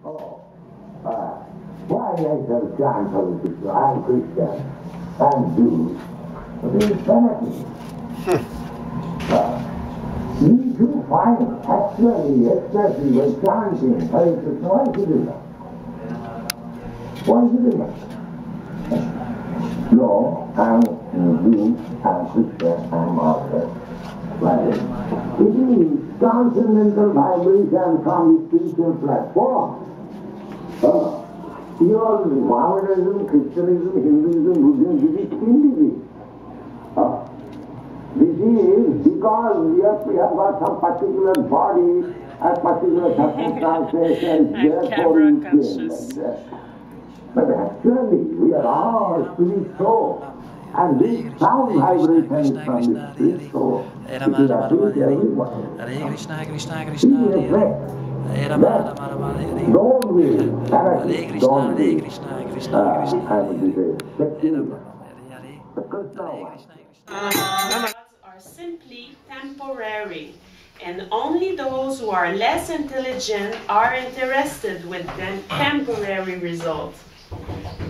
Oh, why I shall chant Hare Krishna? I am Christian, I am Jew. But it is fanaticism. Need to find actually, especially when chanting Hare Krishna, why should do that? Why should do that? No, I'm Jew, I'm Christian, I'm Orthodox. Right? It is transcendental vibration from the spiritual platform. Your Mohammedanism, Christianism, Hinduism, Buddhism, this is individual. This is because we have got some particular body and particular circumstances and therefore we feel like that. But actually we are all spirit soul. And this sound vibration from the spirit soul, it is affecting everyone. Hare Krishna, Krishna, It Krishna, is Hare effect. Hare Rama, Rama, Rama, Hare Don't will, Hare Krishna, don't Hare will. Krishna, Krishna, Krishna, And this is Hare effective. Rama, Hare The Krishna Hare one. Krishna. Are simply temporary, and only those who are less intelligent are interested with the temporary result.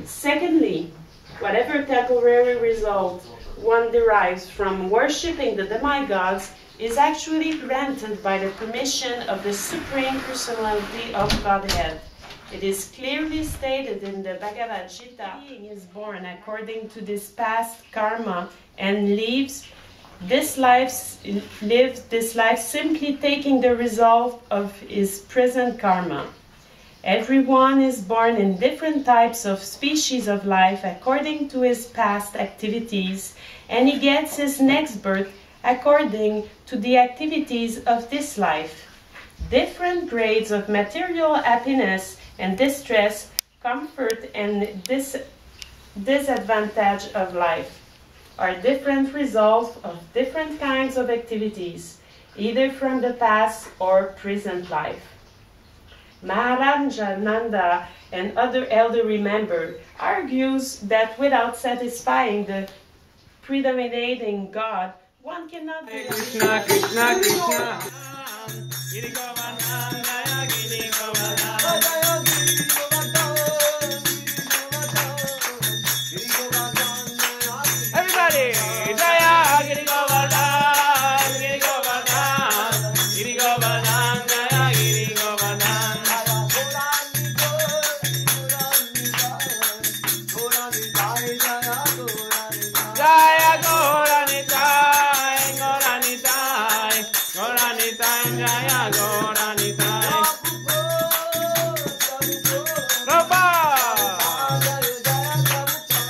Secondly, whatever temporary result one derives from worshipping the demigods is actually granted by the permission of the Supreme Personality of Godhead. It is clearly stated in the Bhagavad Gita, being is born according to this past karma and lives this life simply taking the result of his present karma. Everyone is born in different types of species of life according to his past activities, and he gets his next birth according to the activities of this life. Different grades of material happiness and distress, comfort and disadvantage of life are different results of different kinds of activities, either from the past or present life. Maharaja Nanda and other elderly members argues that without satisfying the predominating God, one cannot be Krishna, Krishna, Krishna. Everybody, Jaya Giri Govardhan, Giri Govardhan, Giri Govardhan, Jaya Giri Govardhan. Jaya Gauranitai, Gauranitai, Gauranitai, Jaya Gauranitai. Prabhupada,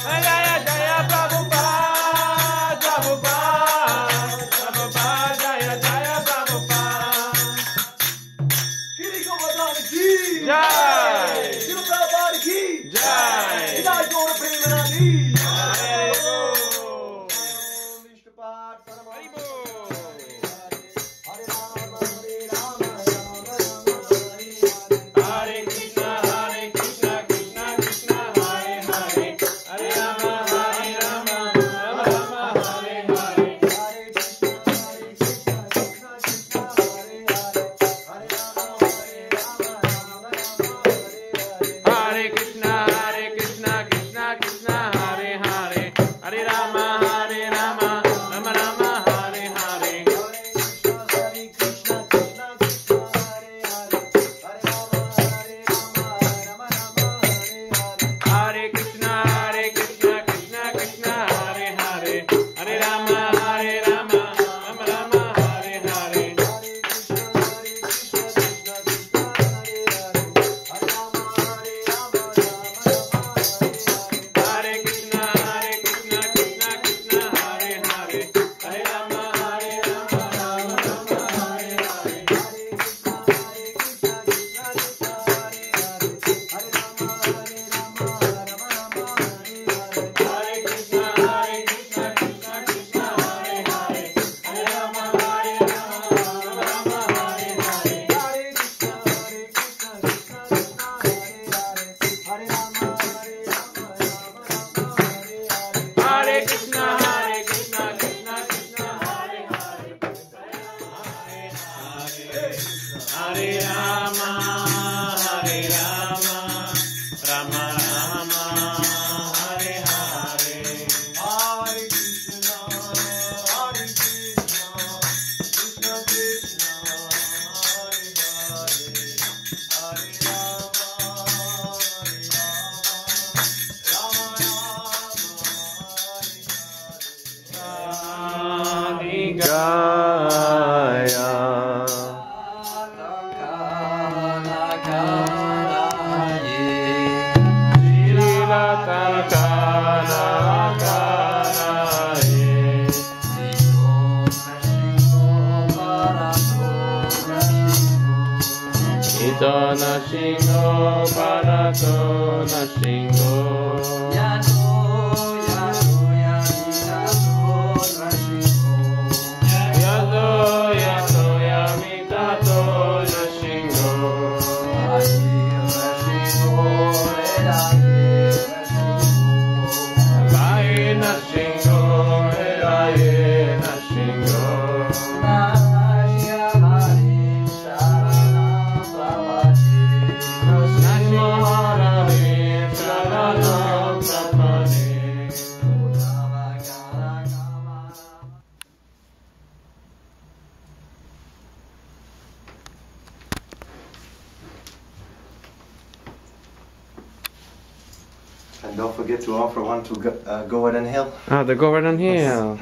Jaya Jaya Prabhupada, Prabhupada, Prabhupada, Jaya Jaya Prabhupada. Giri Govardhan ki Jai, Shiva Prabhupada ki Jai. Jai Gaur Premanandi Hare Bo. Vishnu Pad Hare Bo. Hare Rama Hare Rama Hare Krishna, Krishna Krishna, Hare Hare, Hare Rama, Rama Rama, Hare Hare. Hare Krishna Krishna Krishna Hare Hare Hare Rama Hare Rama Rama Rama Nashingo barato nashingo Yado yado yamitato nashingo Gai nashingo Gai nashingo And don't forget to offer one to Govardhan Hill. Ah, the Govardhan Hill.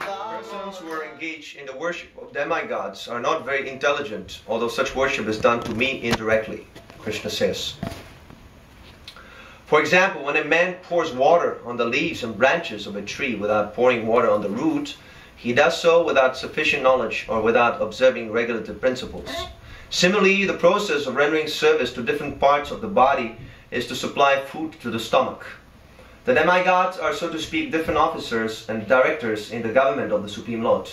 Persons who are engaged in the worship of demigods are not very intelligent, although such worship is done to me indirectly, Krishna says. For example, when a man pours water on the leaves and branches of a tree without pouring water on the root, he does so without sufficient knowledge or without observing regulative principles. Similarly, the process of rendering service to different parts of the body is to supply food to the stomach. The demigods are, so to speak, different officers and directors in the government of the Supreme Lord.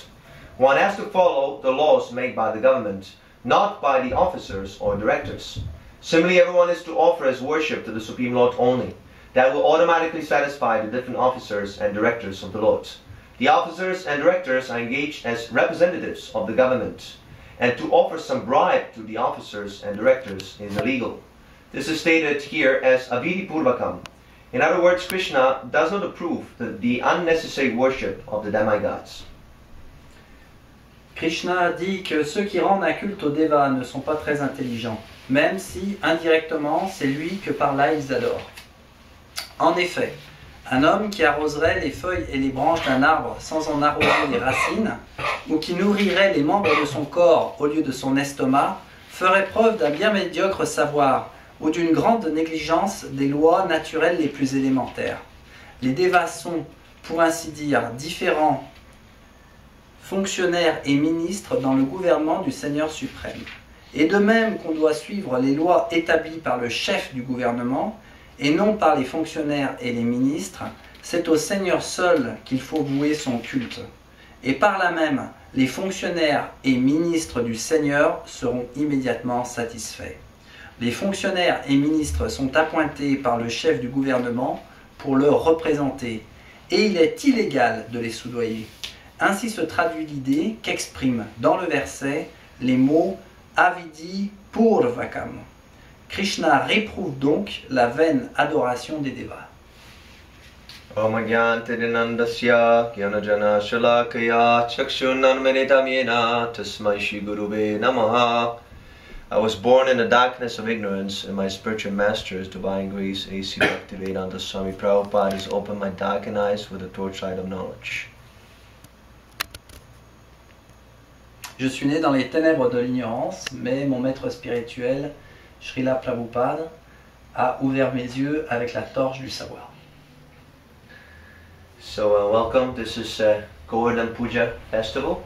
One has to follow the laws made by the government, not by the officers or directors. Similarly, everyone is to offer his worship to the Supreme Lord only. That will automatically satisfy the different officers and directors of the Lord. The officers and directors are engaged as representatives of the government, and to offer some bribe to the officers and directors is illegal. This is stated here as avidi purvakam. In other words, Krishna does not approve the unnecessary worship of the demigods. Krishna dit que ceux qui rendent un culte aux devas ne sont pas très intelligents, même si, indirectement, c'est lui que par là ils adorent. En effet, un homme qui arroserait les feuilles et les branches d'un arbre sans en arroser les racines, ou qui nourrirait les membres de son corps au lieu de son estomac, ferait preuve d'un bien médiocre savoir, ou d'une grande négligence des lois naturelles les plus élémentaires. Les devas sont, pour ainsi dire, différents fonctionnaires et ministres dans le gouvernement du Seigneur suprême. Et de même qu'on doit suivre les lois établies par le chef du gouvernement, et non par les fonctionnaires et les ministres, c'est au Seigneur seul qu'il faut vouer son culte. Et par là même, les fonctionnaires et ministres du Seigneur seront immédiatement satisfaits. Les fonctionnaires et ministres sont appointés par le chef du gouvernement pour le représenter, et il est illégal de les soudoyer. Ainsi se traduit l'idée qu'expriment dans le verset les mots avidi purvakam. Krishna réprouve donc la vaine adoration des devas. Om Agyantirinandasya Gyanajana Shalakaya Chakshunanmeritamyena Tasmai Shri Gurube Namaha. I was born in the darkness of ignorance, and my spiritual master's divine grace, A.C. Bhaktivedanta Swami Prabhupada, has opened my darkened eyes with the torchlight of knowledge. Je suis né dans les ténèbres de l'ignorance, mais mon maître spirituel, Srila Prabhupada, a ouvert mes yeux avec la torche du savoir. So welcome, this is Govardhan Puja Festival.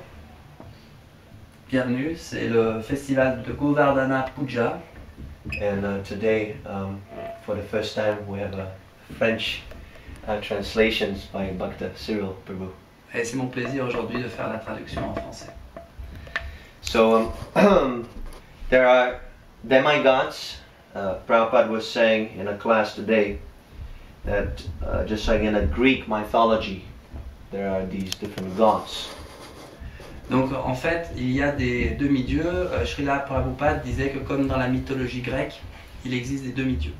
Bienvenue, c'est le festival de Govardhana Puja. And today, for the first time, we have a French translations by Bhakta Cyril Prabhu. Et c'est mon plaisir aujourd'hui de faire la traduction en français. So there are demigods Prabhupada was saying in a class today that just like in a Greek mythology, there are these different gods. Donc en fait, il y a des demi-dieux. Srila Prabhupada disait que comme dans la mythologie grecque, il existe des demi-dieux.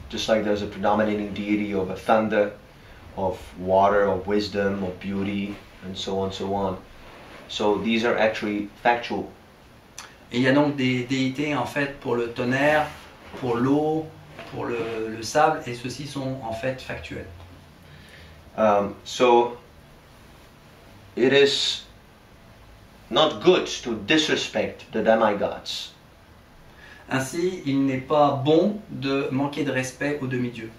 Just like there's a predominating deity of a thunder, of water, of wisdom, of beauty, and so on, so on. So these are actually factual. Et il y a donc des déités en fait pour le tonnerre, pour l'eau, pour le sable, et ceux-ci sont en fait factuels. So it is not good to disrespect the demigods. Ainsi, il n'est pas bon de manquer de respect aux demi-dieux.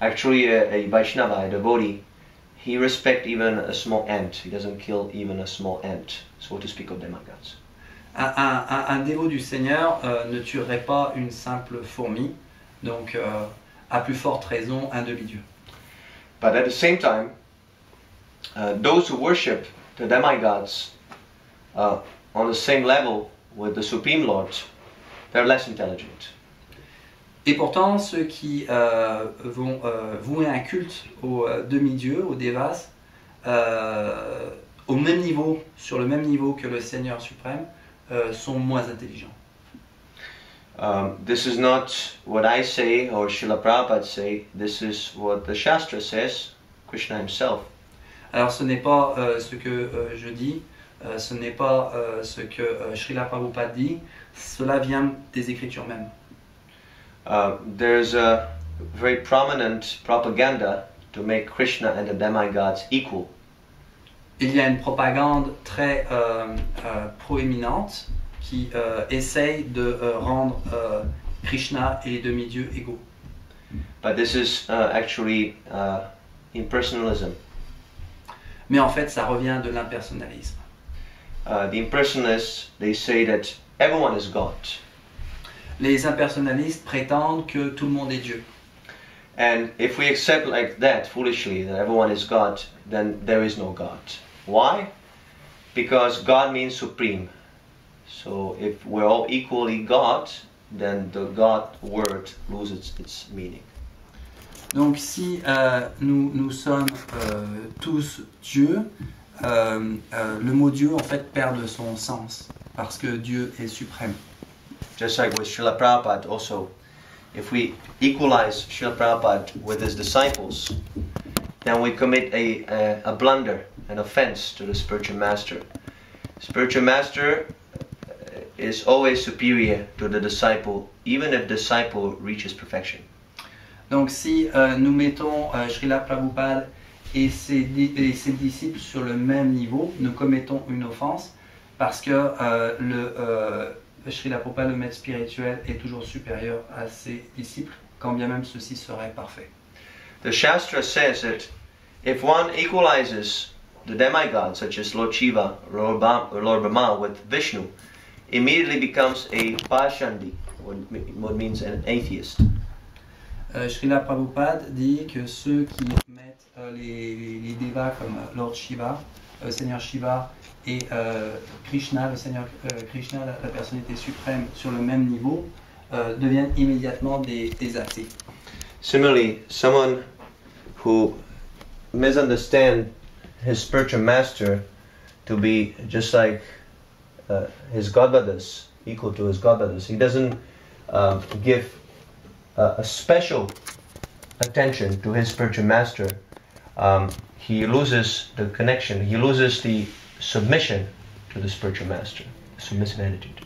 Actually, a Vaishnava, a devotee, he respects even a small ant. He doesn't kill even a small ant, so to speak of demigods. Un dévot du Seigneur ne tuerait pas une simple fourmi, donc à plus forte raison un demi-dieu. But at the same time, those who worship the demigods on the same level with the Supreme Lord, they're less intelligent. Et pourtant, ceux qui vont vouer un culte aux demi-dieux, aux devas, au même niveau, sur le même niveau que le Seigneur suprême, sont moins intelligents. This is not what I say or Srila Prabhupada say. This is what the Shastra says, Krishna himself. Alors ce n'est pas ce que je dis, ce n'est pas ce que Srila Prabhupada dit, cela vient des Écritures mêmes. There's a very prominent propaganda to make Krishna and the demigods equal. Il y a une propagande très proéminente qui essaye de rendre Krishna et les demi-dieux égaux. But this is actually impersonalism. Mais en fait, ça revient de l'impersonnalisme. The impersonalists, they say that everyone is God. Les impersonnalistes prétendent que tout le monde est Dieu. And if we accept like that foolishly, that everyone is God, then there is no God. Why? Because God means supreme. So if we're all equally God, then the God word loses its meaning. Donc si nous sommes tous Dieu, le mot Dieu en fait perd de son sens parce que Dieu est suprême. Just like with Srila Prabhupada also, if we equalize Srila Prabhupada with his disciples, then we commit a blunder, an offense to the spiritual master. Spiritual master is always superior to the disciple, even if the disciple reaches perfection. Donc si nous mettons Srila Prabhupada et ses disciples sur le même niveau, nous commettons une offense parce que Srila Prabhupada, le maître spirituel, est toujours supérieur à ses disciples, quand bien même ceux-ci seraient parfaits. The Shastra says that if one equalizes the demigods such as Lord Shiva or Lord Brahma with Vishnu, immediately becomes a Pashandi, what means an atheist. Srila Prabhupada dit que ceux qui mettent les devas comme Lord Shiva, Seigneur Shiva et Krishna, le Seigneur Krishna, la personnalité suprême, sur le même niveau, deviennent immédiatement des athées. Similarly, someone who misunderstands his spiritual master to be just like his godbrothers, equal to his godbrothers, he doesn't give a special attention to his spiritual master. He loses the connection, he loses the submission to the spiritual master, submissive attitude.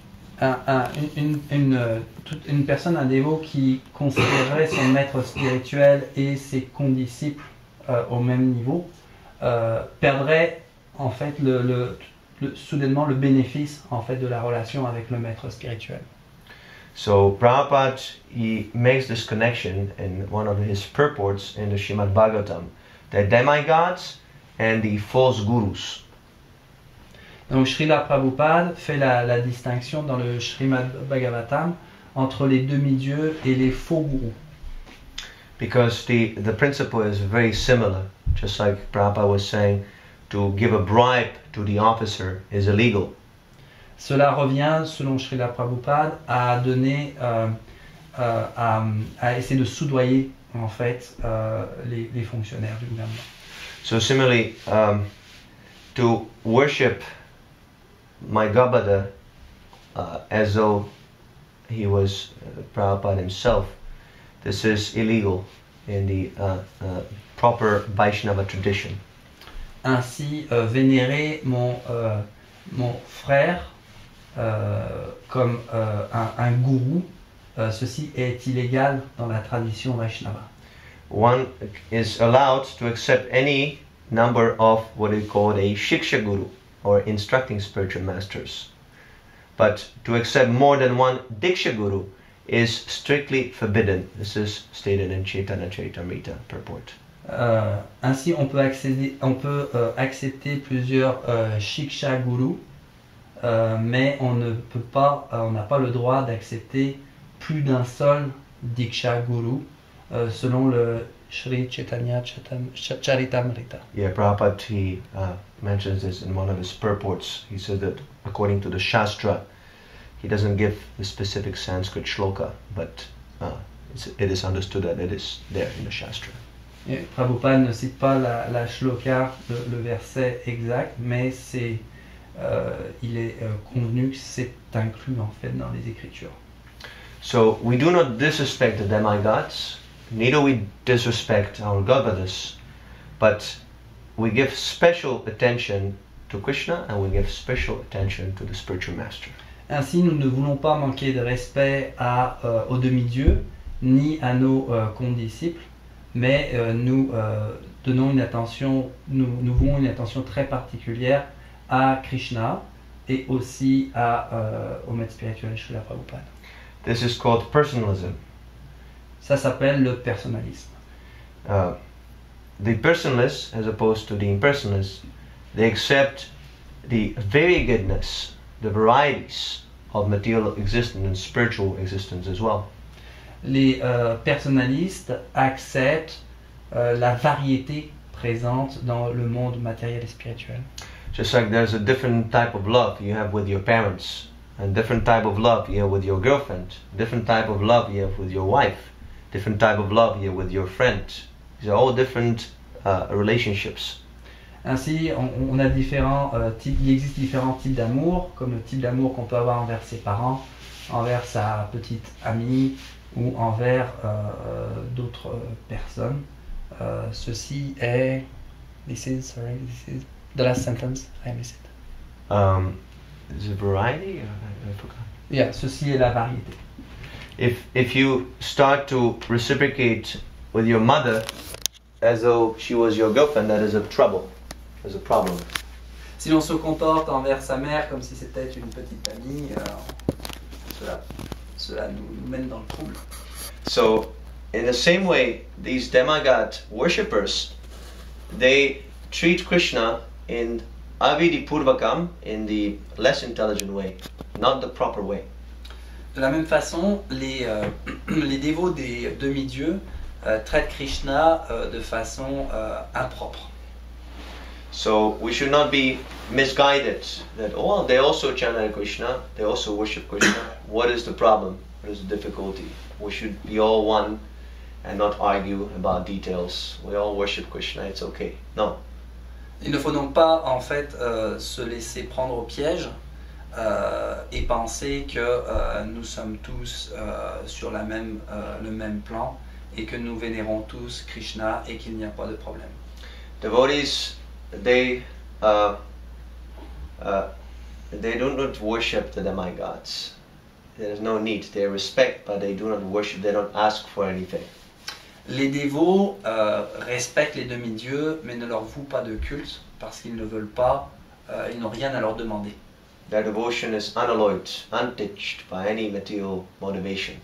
Une personne, un dévot qui considérerait son maître spirituel et ses condisciples au même niveau, perdrait en fait soudainement le bénéfice en fait de la relation avec le maître spirituel. So Prabhupada, he makes this connection in one of his purports in the Srimad Bhagavatam, the demigods and the false gurus. Donc Srila Prabhupada fait la distinction dans le Srimad Bhagavatam entre les demi-dieux et les faux gourous. Because the principle is very similar, just like Prabhupada was saying, to give a bribe to the officer is illegal. Cela revient, selon Srila Prabhupada, à donner à essayer de soudoyer en fait les fonctionnaires du gouvernement. So similarly, to worship my Gabada as though he was Prabhupada himself, this is illegal in the proper Vaishnava tradition. Ainsi, vénérer mon frère comme un gourou, ceci est illégal dans la tradition Vaishnava. One is allowed to accept any number of what is called a Shiksha Guru, or instructing spiritual masters. But to accept more than one Diksha Guru is strictly forbidden. This is stated in Chaitanya Charitamrita purport. Ainsi, on peut accepter plusieurs Shiksha Gurus, mais on n'a pas le droit d'accepter plus d'un seul Diksha Guru, selon le Sri Chaitanya Charitamrita. Yeah, Prabhupada, he mentions this in one of his purports. He said that according to the Shastra, he doesn't give the specific Sanskrit shloka, but it is understood that it is there in the Shastra. Et Prabhupada ne cite pas la shloka, le verset exact, mais il est convenu que c'est inclus en fait dans les Écritures. So we do not disrespect the demigods, neither we disrespect our Gavadas, but we give special attention to Krishna and we give special attention to the spiritual master. Ainsi, nous ne voulons pas manquer de respect aux demi-dieux, ni à nos condisciples, mais nous vouons une attention très particulière à Krishna et aussi au maître spirituel Srila Prabhupada. This is called personalism. Ça s'appelle le personnalisme. The personalists, as opposed to the impersonalists, they accept the variegoodness, the varieties of material existence and spiritual existence as well. Les personnalistes acceptent la variété présente dans le monde matériel et spirituel. Just like there's a different type of love you have with your parents, and different type of love you have with your girlfriend, different type of love you have with your wife, different type of love you have with your friend. These are all different relationships. Ainsi, on a différents types, il existe différents types d'amour, comme le type d'amour qu'on peut avoir envers ses parents, envers sa petite amie ou envers d'autres personnes. Ceci est... This is the last sentence, I missed it. Is it variety? I forgot. Yeah, ceci est la variété. If you start to reciprocate with your mother as though she was your girlfriend, that is a trouble. There's a problem. Si l'on se comporte envers sa mère comme si c'était une petite amie, cela nous mène dans le trouble. So, in the same way, these demigod worshippers, they treat Krishna in avidi purvakam, in the less intelligent way, not the proper way. De la même façon, les dévots des demi-dieux traitent Krishna de façon impropre. So we should not be misguided that, oh, they also chant Krishna, they also worship Krishna. What is the problem? What is the difficulty? We should be all one and not argue about details. We all worship Krishna, it's okay. No. Il ne faut donc pas en fait se laisser prendre au piège et penser que nous sommes tous sur le même plan et que nous vénérons tous Krishna et qu'il n'y a pas de problème. Devotees, they do not worship the demigods. There is no need. They respect, but they do not worship. They don't ask for anything. Les dévots respectent les demi-dieux, mais ne leur vouent pas de culte parce qu'ils ne veulent pas, ils n'ont rien à leur demander. Their devotion is unalloyed, untouched by any material motivation.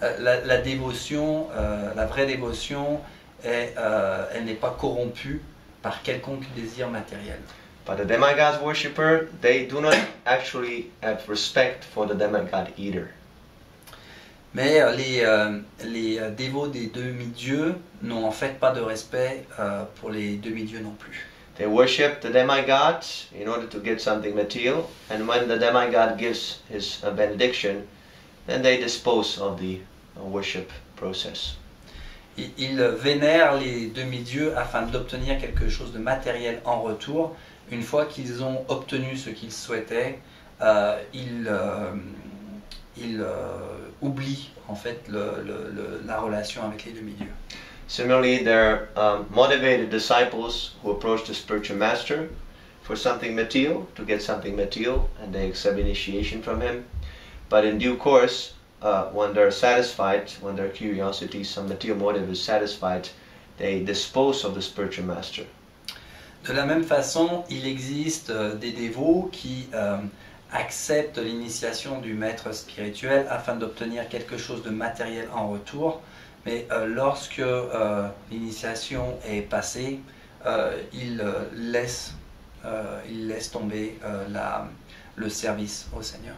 La dévotion, la vraie dévotion, elle n'est pas corrompue par quelconque désir matériel. But the demigods worshipper, they do not actually have respect for the demigod either. Mais les dévots des demi-dieux n'ont en fait pas de respect pour les demi-dieux non plus. They worship the demigod in order to get something material, and when the demigod gives his benediction, then they dispose of the worship process. Il vénère les demi-dieux afin d'obtenir quelque chose de matériel en retour. Une fois qu'ils ont obtenu ce qu'ils souhaitaient, ils oublient en fait la relation avec les demi-dieux. Similarly, there are motivated disciples who approach the spiritual master for something material, to get something material, and they accept initiation from him. But in due course, when they're satisfied, when their curiosity, some material motive is satisfied, they dispose of the spiritual master. De la même façon, il existe des dévots qui acceptent l'initiation du maître spirituel afin d'obtenir quelque chose de matériel en retour, mais lorsque l'initiation est passée, ils laissent tomber le service au Seigneur.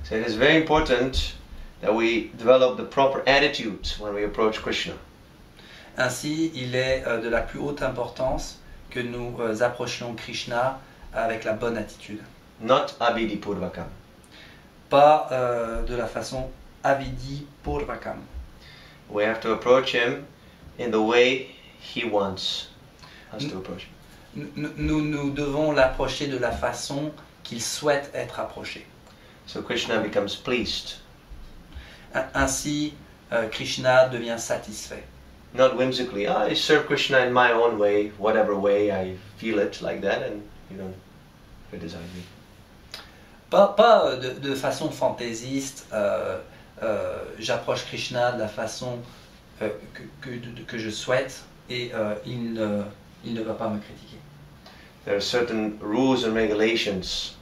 So it is very important that we develop the proper attitude when we approach Krishna. Ainsi, il est de la plus haute importance que nous approchions Krishna avec la bonne attitude. Not abhidi purvakam. Pas de la façon avidi purvakam. We have to approach him in the way he wants us to approach him. Nous devons l'approcher de la façon qu'il souhaite être approché. So Krishna becomes pleased. Ainsi, Krishna devient satisfait. Not whimsically, I serve Krishna in my own way, whatever way I feel it, like that, and you don't criticize me. Pas de façon fantaisiste, j'approche Krishna de la façon que je souhaite et il ne va pas me critiquer. There are certain rules and regulations.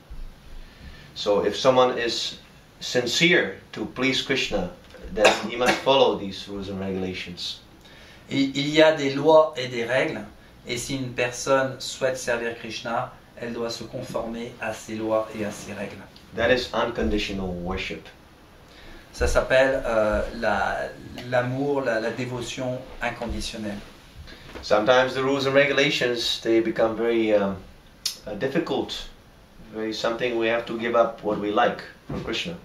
So if someone is sincere to please Krishna, then he must follow these rules and regulations. Et il y a des lois et des règles, et si une personne souhaite servir Krishna, elle doit se conformer à ces lois et à ces règles. That is unconditional worship. Ça s'appelle l'amour, la dévotion inconditionnelle. Sometimes the rules and regulations, they become very difficult, very something we have to give up what we like from Krishna.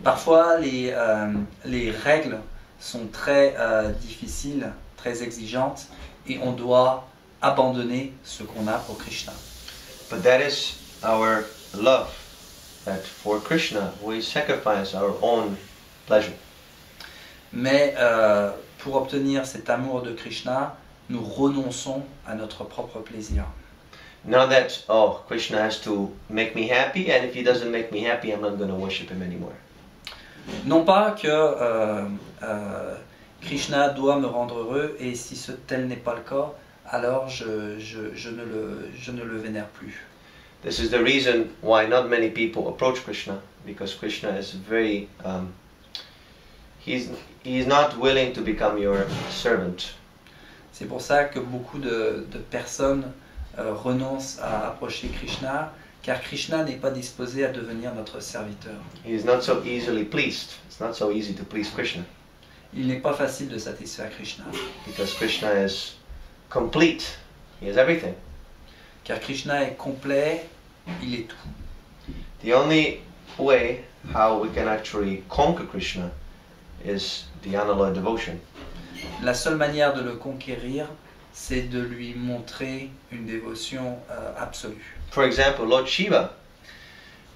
Parfois, les règles sont très difficiles, très exigeantes, et on doit abandonner ce qu'on a pour Krishna. But that is our love, that for Krishna we sacrifice our own pleasure. Mais pour obtenir cet amour de Krishna, nous renonçons à notre propre plaisir. Not that, oh, Krishna has to make me happy, and if he doesn't make me happy, I'm not going to worship him anymore. Non pas que Krishna doit me rendre heureux, et si tel n'est pas le cas, alors je ne le vénère plus. This is the reason why not many people approach Krishna, because Krishna is very, he's not willing to become your servant. C'est pour ça que beaucoup de personnes renoncent à approcher Krishna, car Krishna n'est pas disposé à devenir notre serviteur. He is not so easily pleased. It's not so easy to please Krishna, Il n'est pas facile de satisfaire Krishna, because Krishna is complete. He has everything. car Krishna est complet, il est tout. The only way how we can actually conquer Krishna is the unalloyed devotion. La seule manière de le conquérir, c'est de lui montrer une dévotion absolue. For example, Lord Shiva,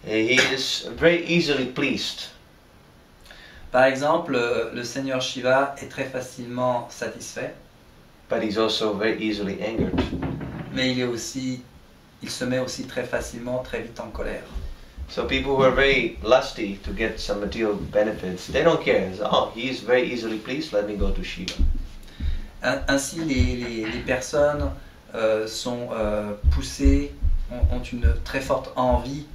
he is very easily pleased. Par exemple, le Seigneur Shiva est très facilement satisfait, But he's also very easily angered. mais il se met aussi très facilement, très vite en colère. So people who are very lusty to get some material benefits, they don't care. It's, oh, he is very easily pleased, let me go to Shiva. Ainsi, les personnes sont poussées, ont une très forte envie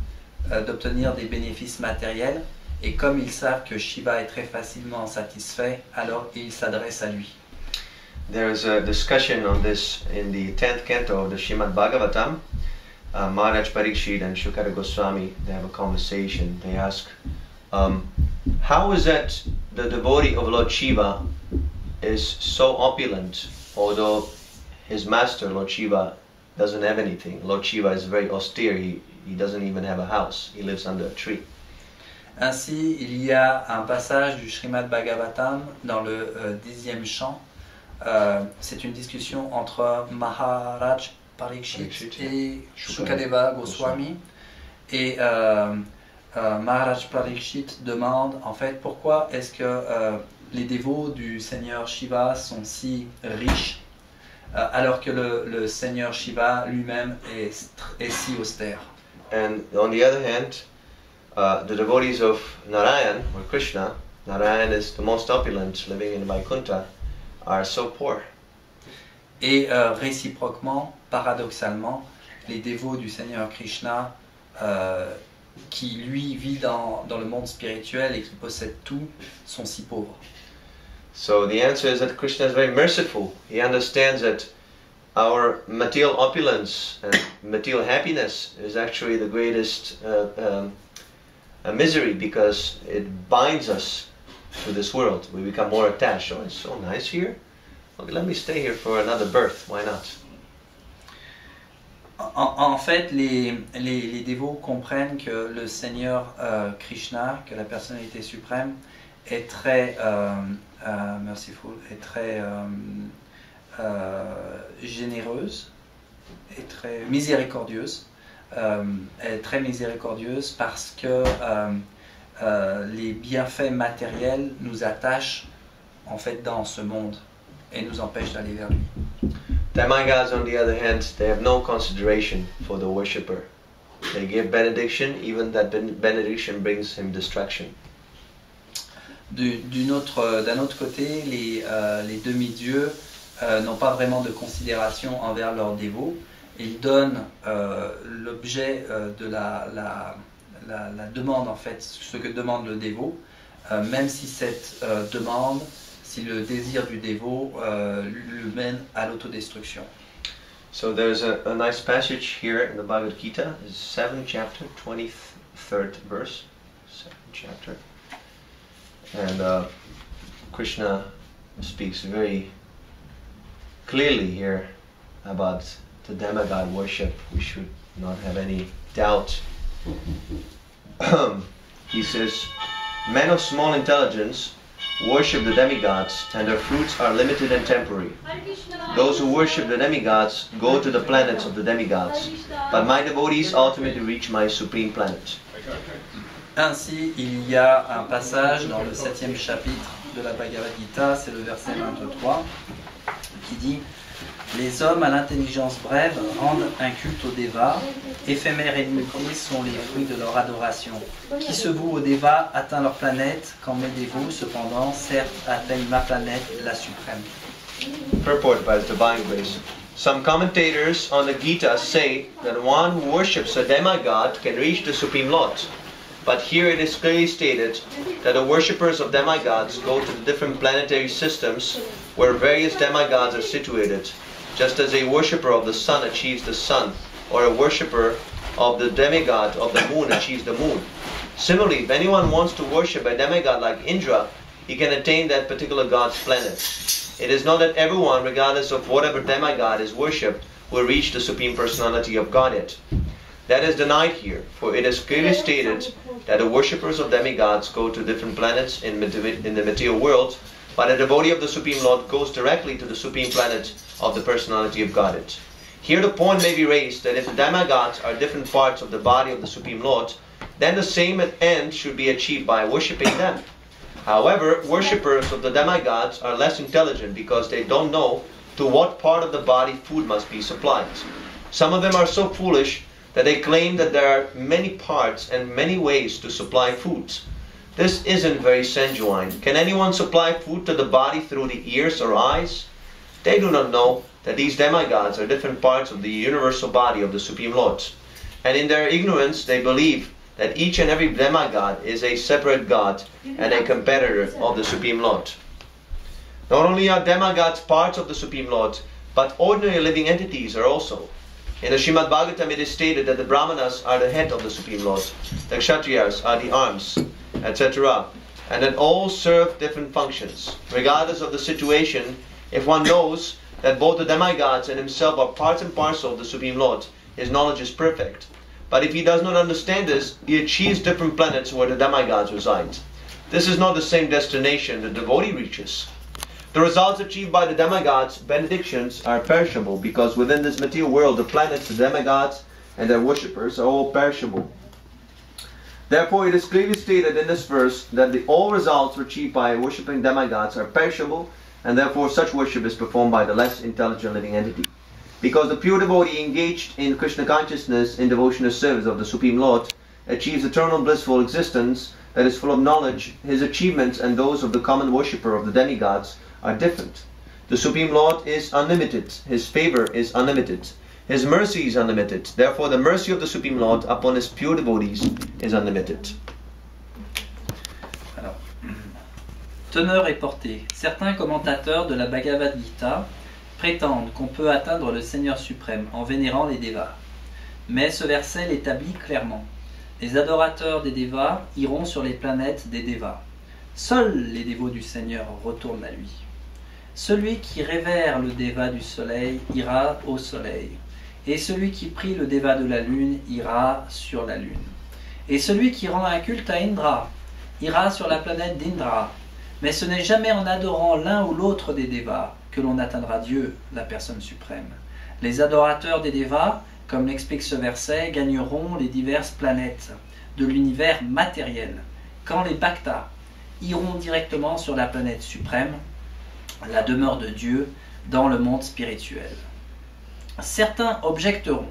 d'obtenir des bénéfices matériels, et comme ils savent que Shiva est très facilement satisfait, alors ils s'adressent à lui. There is a discussion on this in the 10th canto of the Srimad Bhagavatam. Maharaj Parikshit and Shukara Goswami, they have a conversation. They ask, how is that the devotee of Lord Shiva is so opulent, although his master, Lord Shiva, doesn't have anything. Lord Shiva is very austere. He doesn't even have a house. He lives under a tree. Ainsi, il y a un passage du Srimad Bhagavatam dans le 10e chant. C'est une discussion entre Maharaj Parikshit et Shukadeva Goswami. Et Maharaj Parikshit demande en fait pourquoi est-ce que les dévots du Seigneur Shiva sont si riches alors que le Seigneur Shiva lui-même est si austère. And on the other hand, the devotees of Narayan, or Krishna, Narayan is the most opulent, living in Vaikuntha, are so poor. Et réciproquement, paradoxalement, les dévots du Seigneur Krishna, qui lui vit dans le monde spirituel et qui possède tout, sont si pauvres. So the answer is that Krishna is very merciful. He understands that our material opulence and material happiness is actually the greatest misery, because it binds us to this world. We become more attached. Oh, it's so nice here. Okay, let me stay here for another birth. Why not? En fait, les dévots comprennent que le Seigneur Krishna, que la personnalité suprême, est très merciful, est très généreuse, est très miséricordieuse, parce que les bienfaits matériels nous attachent en fait dans ce monde et nous empêchent d'aller vers lui. Demigods, on the other hand, they have no consideration for the worshipper. They give benediction, even that benediction brings him destruction. D'un autre côté, les demi-dieux n'ont pas vraiment de considération envers leurs dévots. Ils donnent l'objet de la demande, en fait, ce que demande le dévot, même si cette demande, si le désir du dévot le mène à l'autodestruction. So there's a nice passage here in the Bhagavad Gita, 7th chapter, 23rd verse, 7th chapter. And Krishna speaks very clearly here about the demigod worship. We should not have any doubt. He says, men of small intelligence worship the demigods, and their fruits are limited and temporary. Those who worship the demigods go to the planets of the demigods, but my devotees ultimately reach my supreme planet. Ainsi, il y a un passage dans le 7e chapitre de la Bhagavad Gita, c'est le verset 23, qui dit « Les hommes à l'intelligence brève rendent un culte aux dévas, éphémères et limités sont les fruits de leur adoration. Qui se voue aux dévas atteint leur planète, quand mes dévots, cependant, certes atteignent ma planète, la suprême. » Purport by Divine Grace. Some commentators on the Gita say that one who worships a demigod can reach the Supreme Lord. But here it is clearly stated that the worshippers of demigods go to the different planetary systems where various demigods are situated, just as a worshipper of the sun achieves the sun, or a worshipper of the demigod of the moon achieves the moon. Similarly, if anyone wants to worship a demigod like Indra, he can attain that particular god's planet. It is not that everyone, regardless of whatever demigod is worshipped, will reach the Supreme Personality of Godhead. That is denied here, for it is clearly stated that the worshippers of demigods go to different planets in the material world, but a devotee of the Supreme Lord goes directly to the Supreme Planet of the Personality of Godhead. Here the point may be raised that if the demigods are different parts of the body of the Supreme Lord, then the same end should be achieved by worshipping them. However, worshippers of the demigods are less intelligent because they don't know to what part of the body food must be supplied. Some of them are so foolish that they claim that there are many parts and many ways to supply food. This isn't very genuine. Can anyone supply food to the body through the ears or eyes? They do not know that these demigods are different parts of the universal body of the Supreme Lord. And in their ignorance they believe that each and every demigod is a separate god and a competitor of the Supreme Lord. Not only are demigods parts of the Supreme Lord, but ordinary living entities are also. In the Srimad Bhagavatam it is stated that the Brahmanas are the head of the Supreme Lord, the Kshatriyas are the arms, etc. And that all serve different functions. Regardless of the situation, if one knows that both the demigods and himself are parts and parcel of the Supreme Lord, his knowledge is perfect. But if he does not understand this, he achieves different planets where the demigods reside. This is not the same destination the devotee reaches. The results achieved by the demigods' benedictions are perishable, because within this material world, the planets, the demigods, and their worshippers are all perishable. Therefore, it is clearly stated in this verse that all results achieved by worshipping demigods are perishable, and therefore such worship is performed by the less intelligent living entity. Because the pure devotee engaged in Krishna consciousness in devotional service of the Supreme Lord achieves eternal blissful existence that is full of knowledge, his achievements and those of the common worshipper of the demigods are different. The Supreme Lord is unlimited, his favor is unlimited, his mercy is unlimited. Therefore, the mercy of the Supreme Lord upon his pure devotees is unlimited. Alors, teneur et portée. Certains commentateurs de la Bhagavad Gita prétendent qu'on peut atteindre le Seigneur suprême en vénérant les Devas. Mais ce verset l'établit clairement. Les adorateurs des Devas iront sur les planètes des Devas. Seuls les dévots du Seigneur retournent à lui. Celui qui révère le Deva du soleil ira au soleil. Et celui qui prie le Deva de la lune ira sur la lune. Et celui qui rend un culte à Indra ira sur la planète d'Indra. Mais ce n'est jamais en adorant l'un ou l'autre des Devas que l'on atteindra Dieu, la personne suprême. Les adorateurs des Devas, comme l'explique ce verset, gagneront les diverses planètes de l'univers matériel, quand les Bhaktas iront directement sur la planète suprême, la demeure de Dieu dans le monde spirituel. Certains objecteront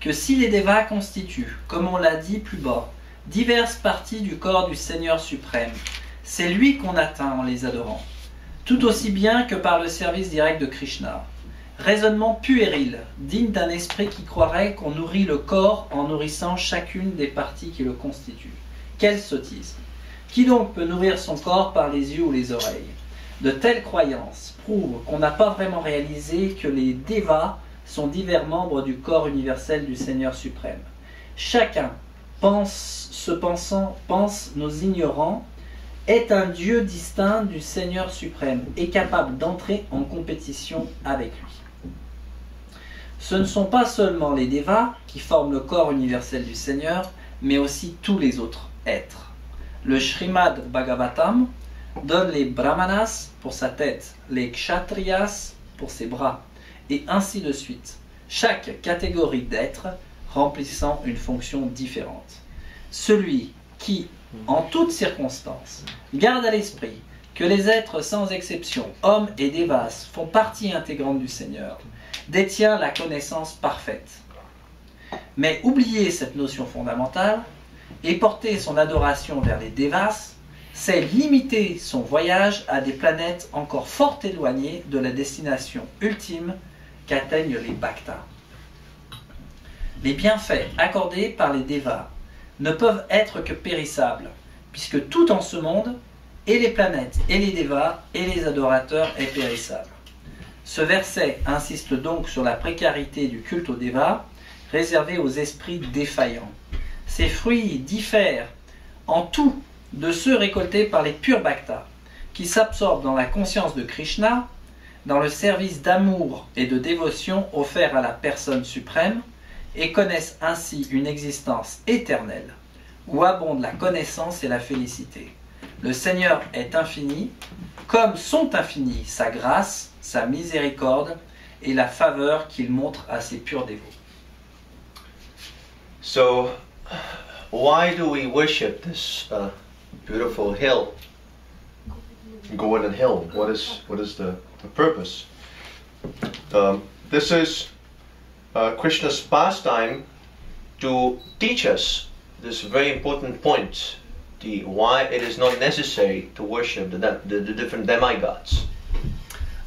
que si les Devas constituent, comme on l'a dit plus bas, diverses parties du corps du Seigneur suprême, c'est lui qu'on atteint en les adorant, tout aussi bien que par le service direct de Krishna. Raisonnement puéril, digne d'un esprit qui croirait qu'on nourrit le corps en nourrissant chacune des parties qui le constituent. Quelle sottise! Qui donc peut nourrir son corps par les yeux ou les oreilles? De telles croyances prouvent qu'on n'a pas vraiment réalisé que les Devas sont divers membres du corps universel du Seigneur suprême. Chacun pense, nous ignorant, est un Dieu distinct du Seigneur suprême et capable d'entrer en compétition avec lui. Ce ne sont pas seulement les Devas qui forment le corps universel du Seigneur, mais aussi tous les autres êtres. Le Srimad Bhagavatam donne les Brahmanas pour sa tête, les Kshatriyas pour ses bras, et ainsi de suite, chaque catégorie d'êtres remplissant une fonction différente. Celui qui, en toutes circonstances, garde à l'esprit que les êtres sans exception, hommes et Devas, font partie intégrante du Seigneur, détient la connaissance parfaite. Mais oublier cette notion fondamentale et porter son adoration vers les Devas, c'est limiter son voyage à des planètes encore fort éloignées de la destination ultime qu'atteignent les Bhaktas. Les bienfaits accordés par les Devas ne peuvent être que périssables, puisque tout en ce monde, et les planètes, et les Devas, et les adorateurs est périssable. Ce verset insiste donc sur la précarité du culte aux Devas, réservé aux esprits défaillants. Ces fruits diffèrent en tout de ceux récoltés par les purs Bhaktas, qui s'absorbent dans la conscience de Krishna, dans le service d'amour et de dévotion offert à la personne suprême, et connaissent ainsi une existence éternelle, où abondent la connaissance et la félicité. Le Seigneur est infini, comme sont infinies sa grâce, sa miséricorde et la faveur qu'il montre à ses purs dévots. So, why do we worship this beautiful hill, Govardhan Hill? What is the purpose? This is Krishna's pastime to teach us this very important point, why it is not necessary to worship the different demigods.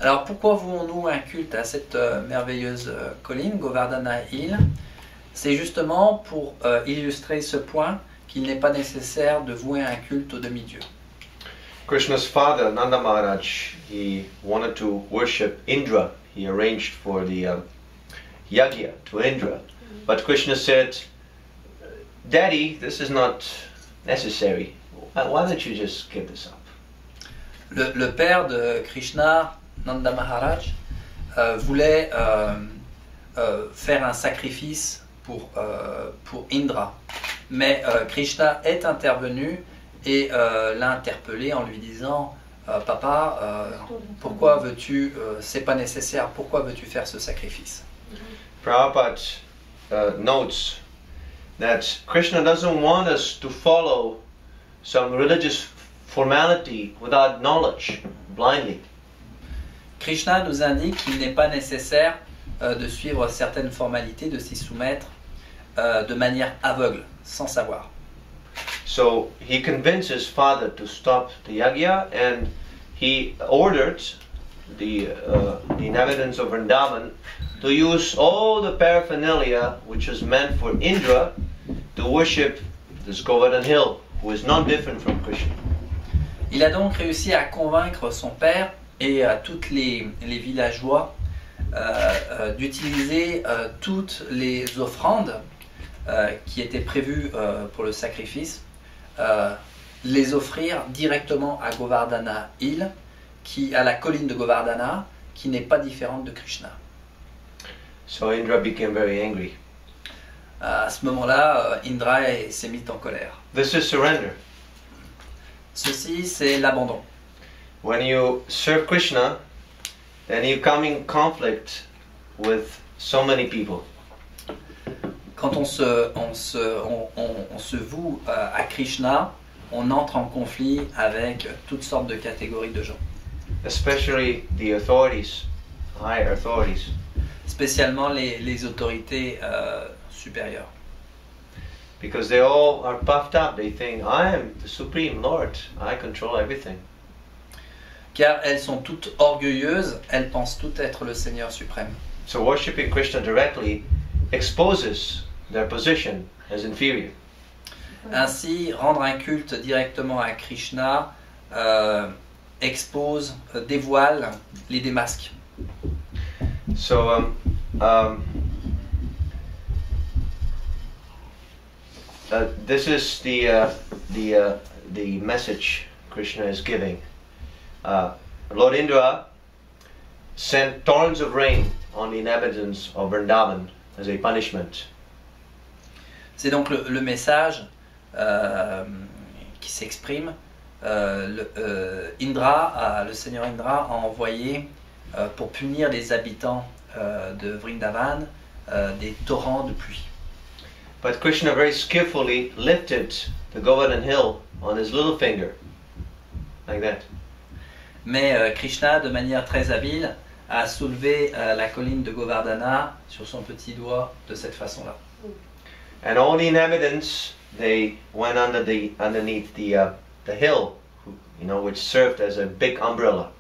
Alors pourquoi vouons-nous un culte à cette merveilleuse colline, Govardhana Hill? C'est justement pour illustrer ce point qu'il n'est pas nécessaire de vouer un culte au demi-dieu. Krishna's father, Nanda Maharaj, he wanted to worship Indra. He arranged for the yagya to Indra. But Krishna said, Daddy, this is not necessary. Why don't you just give this up? Le père de Krishna, Nanda Maharaj, voulait faire un sacrifice pour Indra. Mais Krishna est intervenu et l'a interpellé en lui disant Papa, pourquoi veux-tu, c'est pas nécessaire, pourquoi veux-tu faire ce sacrifice? Prabhupada notes that Krishna doesn't want us to follow some religious formality without knowledge, blindly. Krishna nous indique qu'il n'est pas nécessaire de suivre certaines formalités, de s'y soumettre de manière aveugle, sans savoir. So he convinced his father to stop the yagya, and he ordered the inhabitants of Vrindavan to use all the paraphernalia which was meant for Indra to worship this Govardhan hill, who is not different from Krishna. Il a donc réussi à convaincre son père et tous les villageois d'utiliser toutes les offrandes qui étaient prévues pour le sacrifice, les offrir directement à Govardhana Hill, à la colline de Govardhana, qui n'est pas différente de Krishna. So Indra became very angry. À ce moment-là, Indra s'est mis en colère. This is surrender. Ceci, c'est l'abandon. When you serve Krishna, then you come in conflict with so many people. Quand on se voue à Krishna, on entre en conflit avec toutes sortes de catégories de gens. Especially the authorities, higher authorities. Spécialement les autorités supérieures. Because they all are puffed up. They think, I am the Supreme Lord. I control everything. Car elles sont toutes orgueilleuses, elles pensent toutes être le Seigneur suprême. So worshipping Krishna directly exposes their position as inferior. Ainsi, rendre un culte directement à Krishna expose, dévoile, les démasque. So this is the message Krishna is giving. Lord Indra sent torrents of rain on the inhabitants of Vrindavan as a punishment. C'est donc le message qui s'exprime. Le Seigneur Indra a envoyé pour punir les habitants de Vrindavan des torrents de pluie. But Krishna very skillfully lifted the Govardhan hill on his little finger, like that. Mais Krishna, de manière très habile, a soulevé la colline de Govardhana sur son petit doigt de cette façon-là. And all the inhabitants, they went underneath the hill, which served as a big umbrella.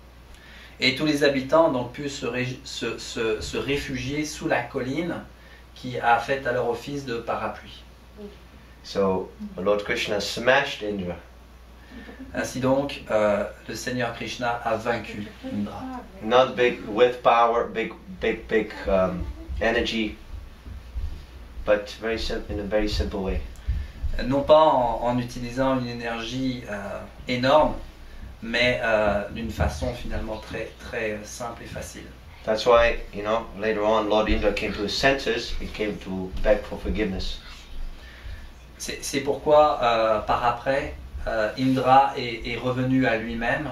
Et tous les habitants ont donc pu se réfugier sous la colline qui a fait alors office de parapluie. So Lord Krishna smashed Indra. Ainsi donc, le Seigneur Krishna a vaincu Indra. Not big with power, big energy, but in a very simple way. Non pas en utilisant une énergie énorme, mais d'une façon finalement très, très simple et facile. That's why, later on, Lord Indra came to his senses. He came to beg for forgiveness. C'est pourquoi, par après, Indra est revenu à lui-même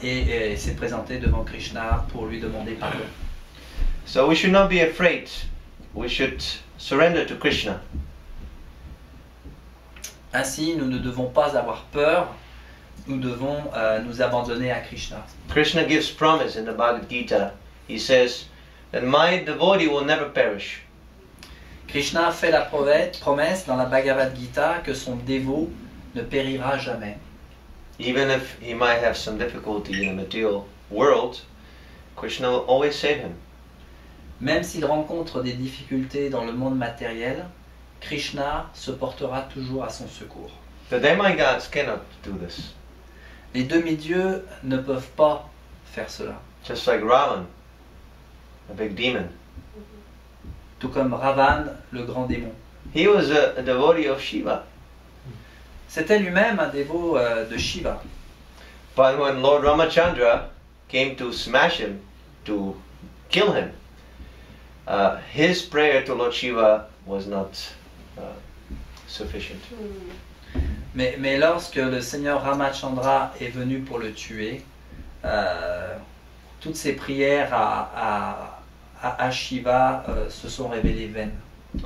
et s'est présenté devant Krishna pour lui demander pardon. So we should not be afraid. We should surrender to Krishna. Ainsi, nous ne devons pas avoir peur. Nous devons nous abandonner à Krishna. Krishna gives promise in the Bhagavad Gita. He says that my devotee will never perish. Krishna fait la promesse dans la Bhagavad Gita que son dévot ne périra jamais. Even if he might have some difficulty in the material world, Krishna will always save him. Même s'il rencontre des difficultés dans le monde matériel, Krishna se portera toujours à son secours. The demigods cannot do this. Les demi-dieux ne peuvent pas faire cela. Just like Ravan, a big demon. Tout comme Ravan, le grand démon. He was a devotee of Shiva. C'était lui-même un dévot de Shiva. But when Lord Ramachandra came to smash him, to kill him, his prayer to Lord Shiva was not sufficient. Mais lorsque le Seigneur Ramachandra est venu pour le tuer, toutes ses prières à Shiva se sont révélées vaines.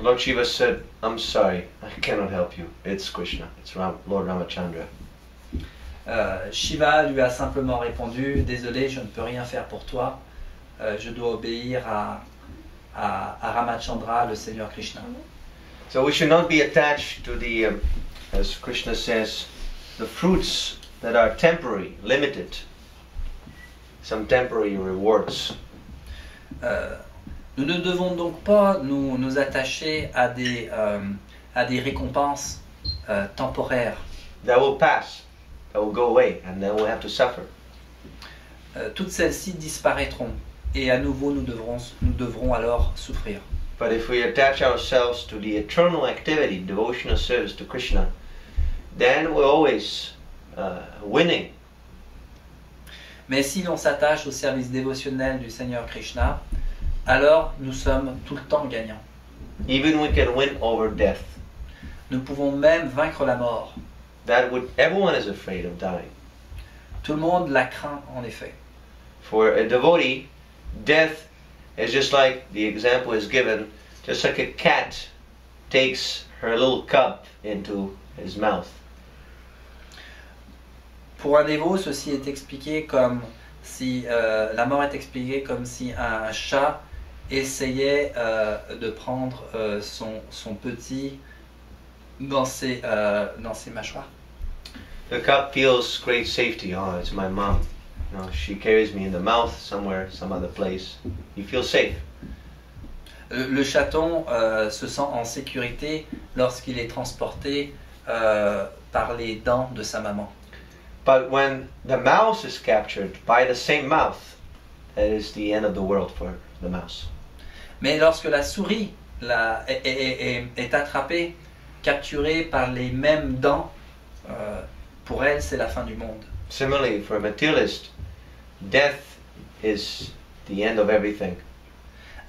Lord Shiva said, I'm sorry, I cannot help you. It's Krishna, it's Lord Ramachandra. Shiva lui a simplement répondu, désolé, je ne peux rien faire pour toi, je dois obéir à Ramachandra, le Seigneur Krishna. So we should not be attached to the, as Krishna says, the fruits that are temporary, limited, some temporary rewards. Nous ne devons donc pas nous attacher à des récompenses temporaires. That will pass, that will go away, and then we'll have to suffer. Toutes celles-ci disparaîtront et à nouveau nous devrons alors souffrir. But if we attach ourselves to the eternal activity, devotional service to Krishna, then we're always winning. Mais si l'on s'attache au service dévotionnel du Seigneur Krishna, alors nous sommes tout le temps gagnants. Even we can win over death. Nous pouvons même vaincre la mort. Everyone is afraid of dying. Tout le monde la craint en effet. For a devotee, death is just like the example is given, just like a cat takes her little cub into his mouth. Pour un dévot, ceci est expliqué comme si la mort est expliquée comme si un chat essayait de prendre son petit dans ses mâchoires. The cub feels great safety. Oh, it's my mom. You know, she carries me in the mouth somewhere, some other place. You feel safe. Le chaton se sent en sécurité lorsqu'il est transporté par les dents de sa maman. But when the mouse is captured by the same mouth, that is the end of the world for the mouse. Mais lorsque la souris est attrapée, capturée par les mêmes dents, pour elle, c'est la fin du monde. Similarly, for a materialist, death is the end of everything.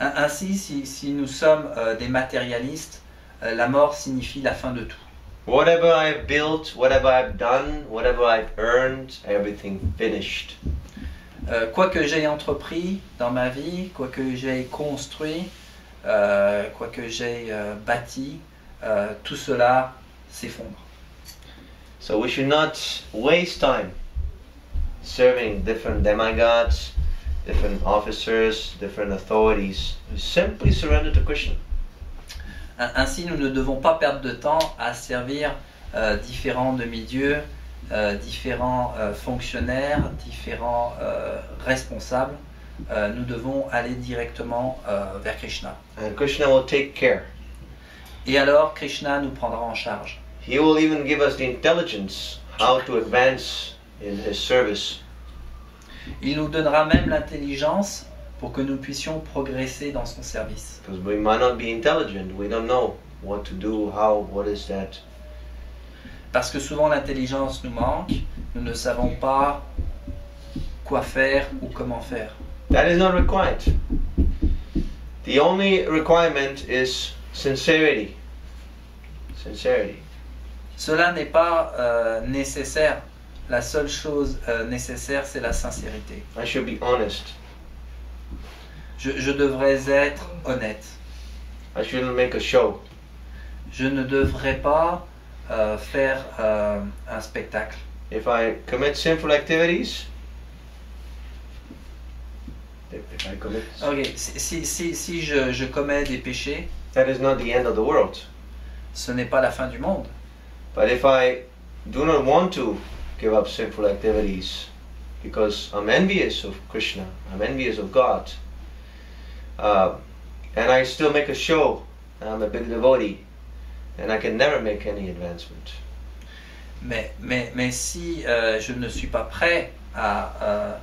Ainsi, si nous sommes des matérialistes, la mort signifie la fin de tout. Whatever I've built, whatever I've done, whatever I've earned, everything finished. Quoi que j'ai entrepris dans ma vie, quoi que j'ai construit, quoi que j'ai bâti, tout cela s'effondre. So we should not waste time serving different demigods, different officers, different authorities. Simply surrender to Krishna. Ainsi, nous ne devons pas perdre de temps à servir différents demi-dieux, différents fonctionnaires, différents responsables. Nous devons aller directement vers Krishna. And Krishna will take care. Et alors, Krishna nous prendra en charge. He will even give us the intelligence how to advance in his service. Il nous donnera même l'intelligence pour que nous puissions progresser dans son service. Because we might not be intelligent, we don't know what to do, how, what is that. Parce que souvent l'intelligence nous manque, nous ne savons pas quoi faire ou comment faire. That is not required. The only requirement is sincerity. Sincerity. Cela n'est pas nécessaire. La seule chose nécessaire, c'est la sincérité. I should be honest. Je devrais être honnête. I shouldn't make a show. Je ne devrais pas faire un spectacle. If I commit sinful activities, if I commit, Ok, si je commets des péchés, that is not the end of the world. ce n'est pas la fin du monde. But if I do not want to give up sinful activities because I'm envious of Krishna, I'm envious of God, and I still make a show, I'm a big devotee, and I can never make any advancement. Mais si je ne suis pas prêt à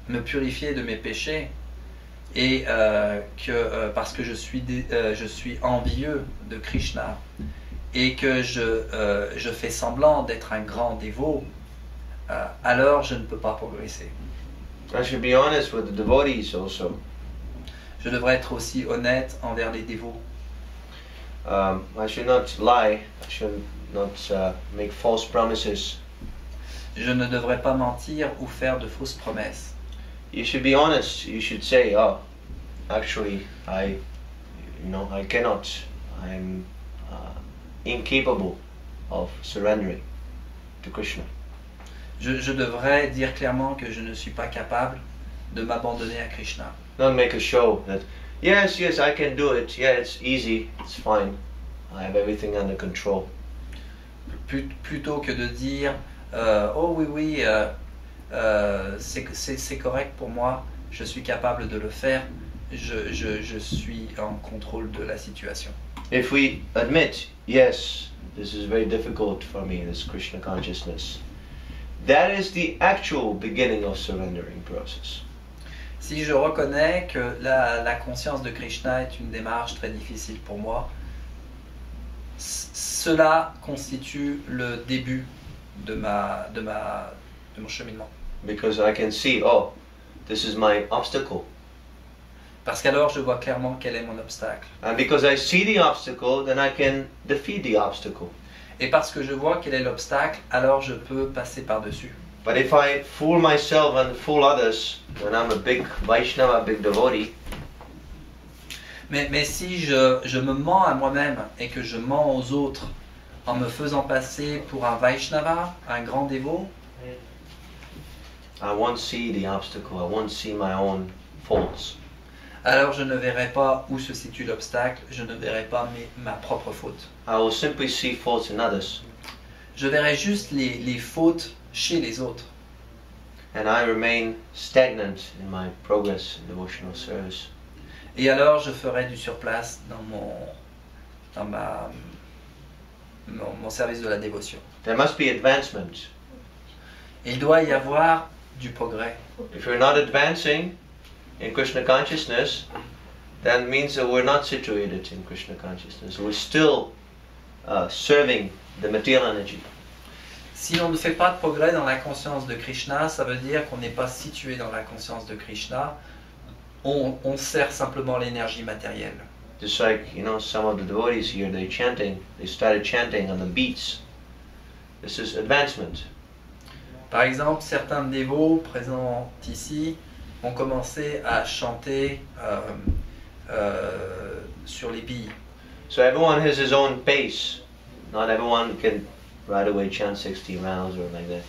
me purifier de mes péchés et parce que je suis envieux de Krishna et que je fais semblant d'être un grand dévot, alors je ne peux pas progresser. I should be honest with the devotees also. Je devrais être aussi honnête envers les dévots. I should not lie. I should not make false promises. Je ne devrais pas mentir ou faire de fausses promesses. You should be honest. You should say, "Oh, actually, I cannot. I'm incapable of surrendering to Krishna." Je devrais dire clairement que je ne suis pas capable de m'abandonner à Krishna. Don't make a show that, yes, I can do it. Yeah, it's easy. It's fine. I have everything under control. Plutôt que de dire oh oui, c'est correct pour moi, je suis capable de le faire, je suis en contrôle de la situation. If we admit, yes, this is very difficult for me, this Krishna consciousness, that is the actual beginning of surrendering process. Si je reconnais que la conscience de Krishna est une démarche très difficile pour moi, cela constitue le début de mon cheminement. Because I can see, oh, this is my obstacle. Parce qu'alors je vois clairement quel est mon obstacle. And because I see the obstacle, then I can defeat the obstacle. Et parce que je vois quel est l'obstacle, alors je peux passer par-dessus. But if I fool myself and fool others, when I'm a big Vaishnava, a big devotee, mais si je me mens à moi-même et que je mens aux autres en me faisant passer pour un Vaishnava, un grand dévot, I won't see the obstacle, I won't see my own faults. alors je ne verrai pas où se situe l'obstacle, je ne verrai pas ma propre faute. I will simply see faults in others. Je verrai juste les fautes chez les autres. And I remain stagnant in my progress in devotional service. Et alors je ferai du surplace dans mon service de la dévotion. There must be advancement. Il doit y avoir du progrès. If we're not advancing in Krishna consciousness, that means that we're not situated in Krishna consciousness. We're still serving the material energy. Si on ne fait pas de progrès dans la conscience de Krishna, ça veut dire qu'on n'est pas situé dans la conscience de Krishna. On sert simplement l'énergie matérielle. Just like, some of the devotees here, they started chanting on the beats. This is advancement. Par exemple, certains dévots présents ici ont commencé à chanter sur les billes. So everyone has his own pace. Not everyone can right away chant 60 rounds or like that.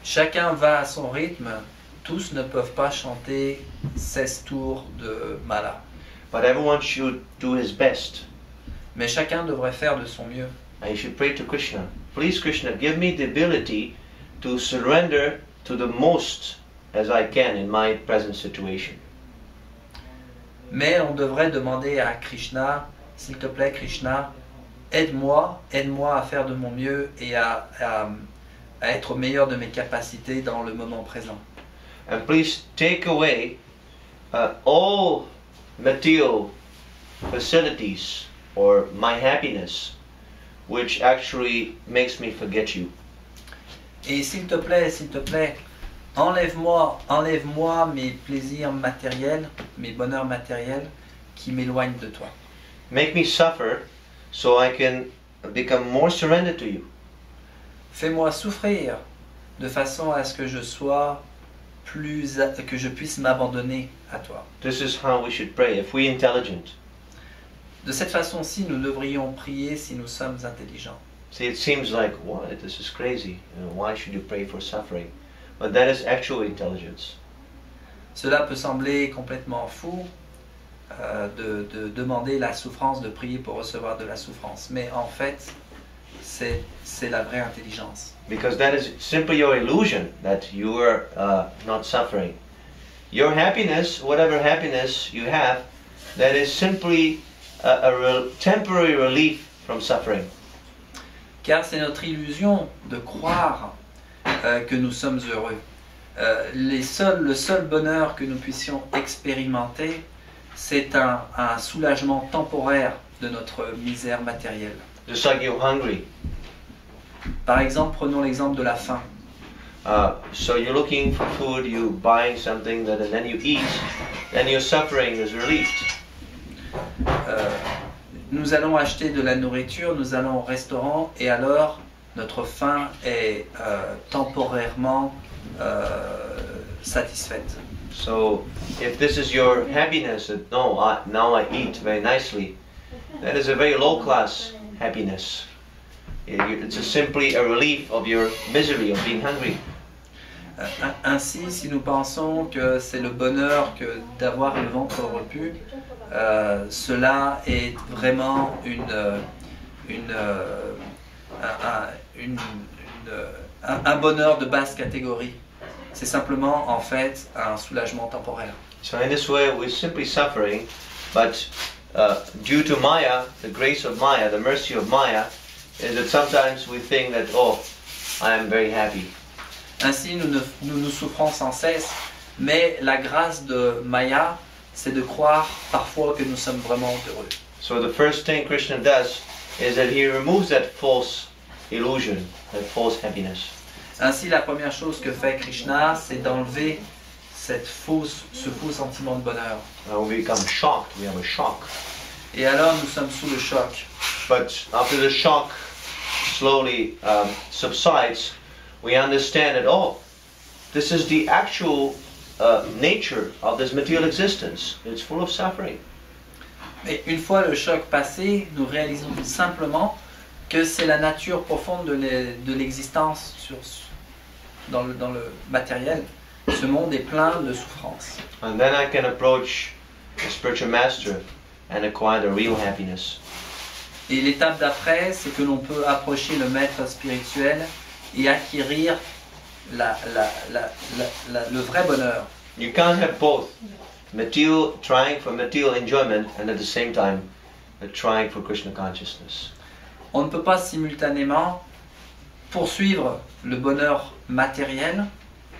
Chacun va à son rythme. Tous ne peuvent pas chanter 16 tours de mala. But everyone should do his best. Mais chacun devrait faire de son mieux. And you should pray to Krishna. Please, Krishna, give me the ability to surrender to the most as I can in my present situation. Mais on devrait demander à Krishna, s'il te plaît Krishna, aide-moi à faire de mon mieux et à être au meilleur de mes capacités dans le moment présent. And please take away all material facilities or my happiness, which actually makes me forget you. Et s'il te plaît, enlève-moi mes plaisirs matériels, mes bonheurs matériels qui m'éloignent de toi. Make me suffer so I can become more surrendered to you. Fais-moi souffrir de façon à ce que je puisse m'abandonner à toi. This is how we should pray if we're intelligent. De cette façon-ci, nous devrions prier si nous sommes intelligents. See, it seems like, what? This is crazy. Why should you pray for suffering? But that is actual intelligence. Cela peut sembler complètement fou de demander la souffrance, de prier pour recevoir de la souffrance. Mais en fait, c'est la vraie intelligence. Because that is simply your illusion that you are not suffering. Your happiness, whatever happiness you have, that is simply a temporary relief from suffering. Car c'est notre illusion de croire que nous sommes heureux. Le seul bonheur que nous puissions expérimenter, c'est un soulagement temporaire de notre misère matérielle. Just like you're hungry. Par exemple, prenons l'exemple de la faim. So you're looking for food, you're buying something and then you eat, then your suffering is relieved. Nous allons acheter de la nourriture, nous allons au restaurant et alors notre faim est temporairement satisfaite. So if this is your happiness, that no, now I eat very nicely, that is a very low class happiness. It's simply a relief of your misery of being hungry. Ainsi, si nous pensons que c'est le bonheur que d'avoir le ventre repu, cela est vraiment un bonheur de basse catégorie. C'est simplement en fait un soulagement temporaire. So in this way we're simply suffering, but due to Maya, the grace of Maya, the mercy of Maya, is that sometimes we think that, oh, I am very happy. Ainsi, nous souffrons sans cesse, mais la grâce de Maya, c'est de croire parfois que nous sommes vraiment heureux. So the first thing Krishna does is that he removes that false illusion, that false happiness. Ainsi, la première chose que fait Krishna, c'est d'enlever ce faux sentiment de bonheur. We become shocked, we have a shock. Et alors, nous sommes sous le choc. But after the shock slowly subsides, we understand that, oh, this is the actual nature of this material existence. It's full of suffering. Mais une fois le choc passé, nous réalisons simplement que c'est la nature profonde de l'existence dans le matériel. Ce monde est plein de souffrances. And then I can approach the spiritual master and acquire the real happiness. Et l'étape d'après, c'est que l'on peut approcher le maître spirituel et acquérir le vrai bonheur. You can't have both. Trying for material enjoyment and at the same time trying for Krishna consciousness. On ne peut pas simultanément poursuivre le bonheur matériel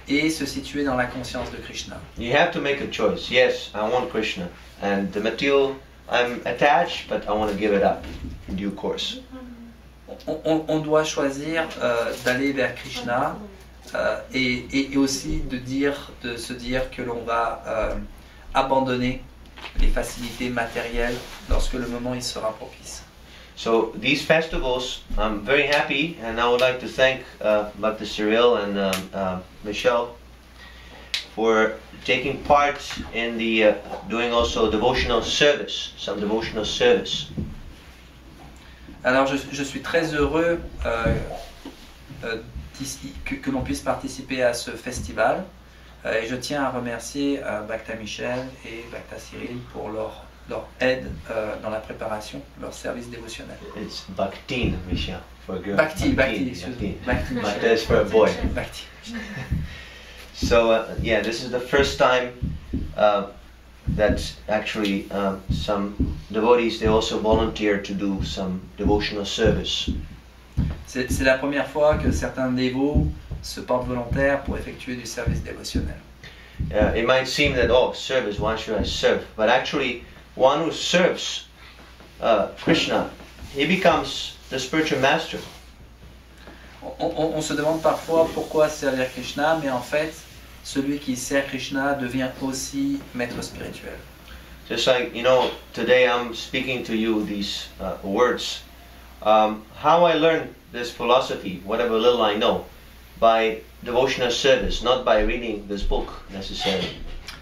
et se situer dans la conscience de Krishna. You have to make a choice. Yes, I want Krishna. And the material, I'm attached, but I want to give it up in due course. On doit choisir d'aller vers Krishna et aussi de se dire que l'on va abandonner les facilités matérielles lorsque le moment il sera propice. So these festivals, I'm very happy, and I would like to thank Bhakti Cyril and Michelle for taking part in the doing also devotional service, some devotional service. Alors je suis très heureux que l'on puisse participer à ce festival et je tiens à remercier Bhakta Michel et Bhakta Cyril pour leur aide dans la préparation, leur service dévotionnel. It's Bhaktin, Michel, for a girl. Bhakti, excuse me. Bhakti Michel. Bhakti is for a boy. Bhakti. So yeah, this is the first time that actually some devotees, they also volunteer to do some devotional service. C'est la première fois que certains dévots se portent volontaires pour effectuer du service dévotionnel. It might seem that, oh, service, why should I serve? But actually, one who serves Krishna, he becomes the spiritual master. On se demande parfois pourquoi servir Krishna, mais en fait, celui qui sert Krishna devient aussi maître spirituel. Just like, today I'm speaking to you these words. How I learned this philosophy, whatever little I know, by devotional service, not by reading this book necessarily.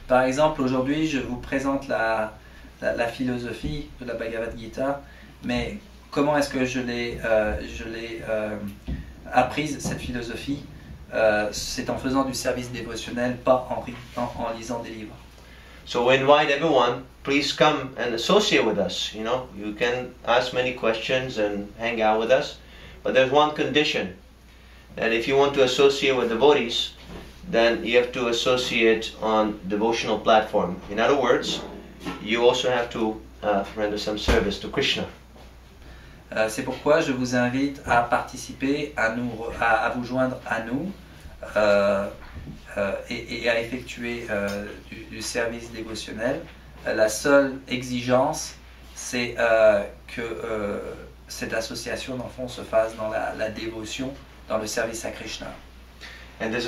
Par exemple, aujourd'hui, je vous présente la philosophie de la Bhagavad Gita, mais comment est-ce que je l'ai apprise, cette philosophie? C'est en faisant du service dévotionnel, pas en lisant des livres. So we invite everyone, please come and associate with us. You can ask many questions and hang out with us, but there's one condition, that if you want to associate with devotees, then you have to associate on devotional platform. In other words, you also have to render some service to Krishna. C'est pourquoi je vous invite à participer, à vous joindre à nous et à effectuer du service dévotionnel. La seule exigence, c'est que cette association, dans le fond, se fasse dans la dévotion, dans le service à Krishna. And in this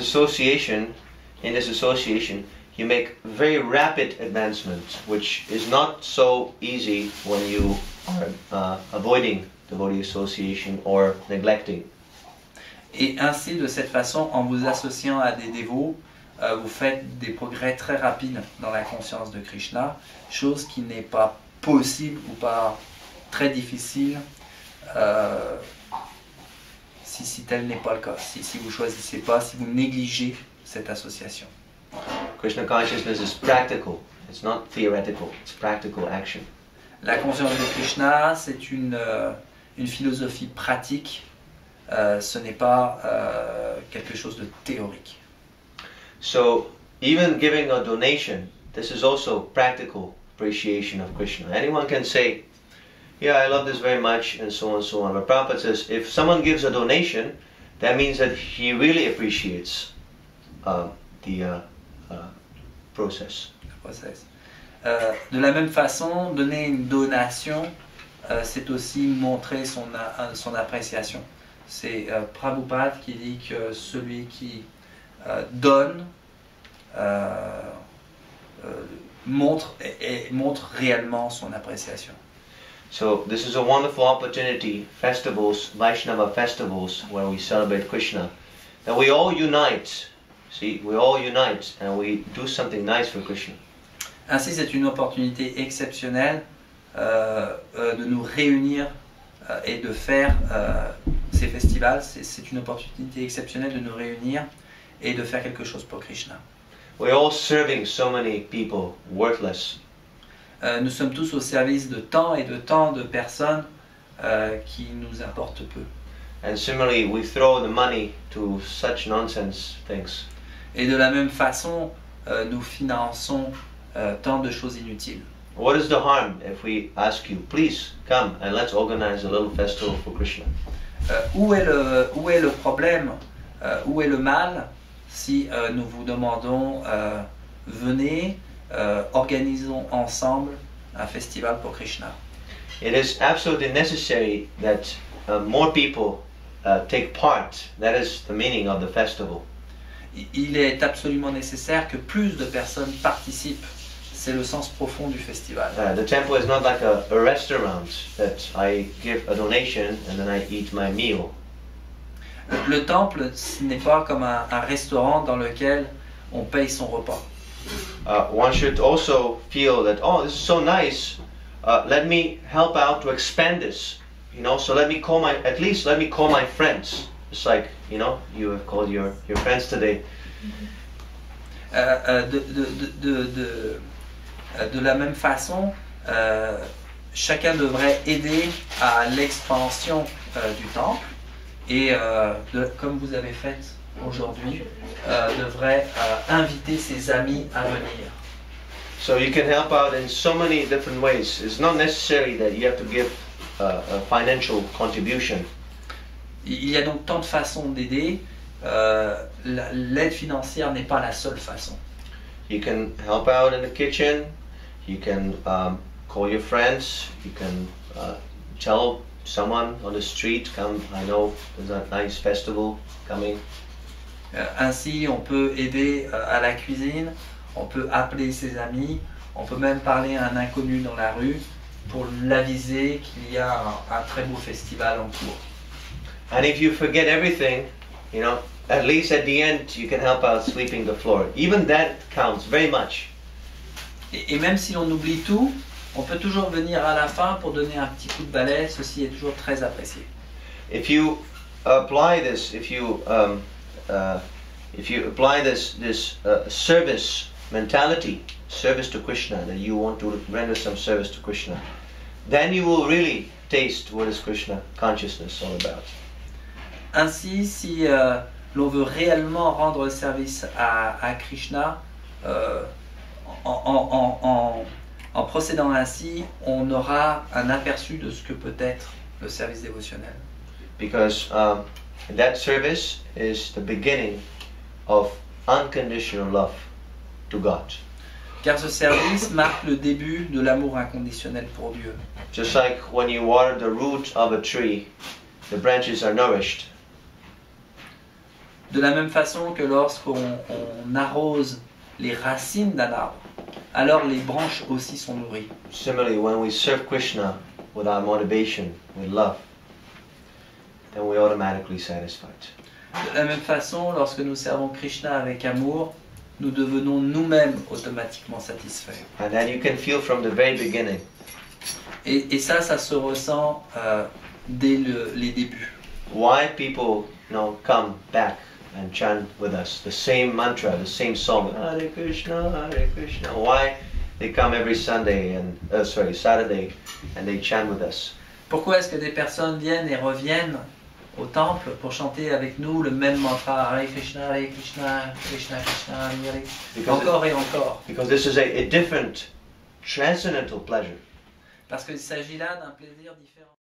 association, you make very rapid advancement, which is not so easy when you are avoiding devotee association or neglecting. Et ainsi, de cette façon, en vous associant à des dévots, vous faites des progrès très rapides dans la conscience de Krishna, chose qui n'est pas possible ou pas très difficile si tel n'est pas le cas, si vous choisissez pas, si vous négligez cette association. Krishna consciousness is practical. It's not theoretical. It's practical action. La conscience de Krishna, c'est une philosophie pratique, ce n'est pas quelque chose de théorique. So even giving a donation, this is also practical appreciation of Krishna. Anyone can say, yeah, I love this very much, and so on and so on. But Prabhupada says, if someone gives a donation, that means that he really appreciates the process. De la même façon, donner une donation, c'est aussi montrer son appréciation. C'est Prabhupada qui dit que celui qui donne montre réellement son appréciation. So this is a wonderful opportunity, festivals, Vaishnava festivals, where we celebrate Krishna, that we all unite. See, we all unite and we do something nice for Krishna. Ainsi, c'est une opportunité exceptionnelle de nous réunir et de faire ces festivals. C'est une opportunité exceptionnelle de nous réunir et de faire quelque chose pour Krishna. We're all serving so many people, worthless. Nous sommes tous au service de tant et de tant de personnes qui nous importent peu. And similarly, we throw the money to such nonsense things. Et de la même façon, nous finançons tant de choses inutiles. What is the harm if we ask you, please come and let's organize a little festival for Krishna? Où est le problème, où est le mal si nous vous demandons venez, organisons ensemble un festival pour Krishna. It is absolutely necessary that more people take part. That is the meaning of the festival. Il est absolument nécessaire que plus de personnes participent. C'est le sens profond du festival. The temple is not like a restaurant that I give a donation and then I eat my meal. Le temple, ce n'est pas comme un restaurant dans lequel on paye son repas. One should also feel that, oh, this is so nice. Let me help out to expand this. You know, so let me call at least let me call my friends. It's like, you know, you have called your friends today. De la même façon, chacun devrait aider à l'expansion du temple et, comme vous avez fait aujourd'hui, devrait inviter ses amis à venir. So you can help out in so many different ways. It's not necessary that you have to give a financial contribution. Il y a donc tant de façons d'aider. L'aide financière n'est pas la seule façon. You can help out in the kitchen. You can call your friends. You can tell someone on the street, come, I know there's a nice festival coming. Ainsi, on peut aider à la cuisine, on peut appeler ses amis, on peut même parler à un inconnu dans la rue pour l'aviser qu'il y a un très beau festival en cours. And if you forget everything, you know, at least at the end you can help out sweeping the floor. Even that counts very much. Et même si on oublie tout, on peut toujours venir à la fin pour donner un petit coup de balai, ceci est toujours très apprécié. If you apply this, if you apply this service mentality, service to Krishna, that you want to render some service to Krishna, then you will really taste what is Krishna consciousness all about. Ainsi, si l'on veut réellement rendre service à Krishna, en procédant ainsi, on aura un aperçu de ce que peut être le service dévotionnel. Because that service is the beginning of unconditional love to God. Car ce service marque le début de l'amour inconditionnel pour Dieu. Just like when you water the root of a tree, the branches are nourished. De la même façon que lorsqu'on arrose les racines d'un arbre, alors les branches aussi sont nourries. Similarly, when we serve Krishna with our motivation, with love, then we're automatically satisfied. De la même façon, lorsque nous servons Krishna avec amour, nous devenons nous-mêmes automatiquement satisfaits. And then you can feel from the very beginning Et ça se ressent dès les débuts. why people, come back and chant with us the same mantra, the same song, Hare Krishna, Hare Krishna. Why they come every Saturday, and they chant with us. Pourquoi est-ce que des personnes viennent et reviennent au temple pour chanter avec nous le même mantra, Hare Krishna, Krishna Krishna, Hare Hare, Because encore et encore? Because this is a different transcendental pleasure. Parce qu'il s'agit là d'un plaisir différent.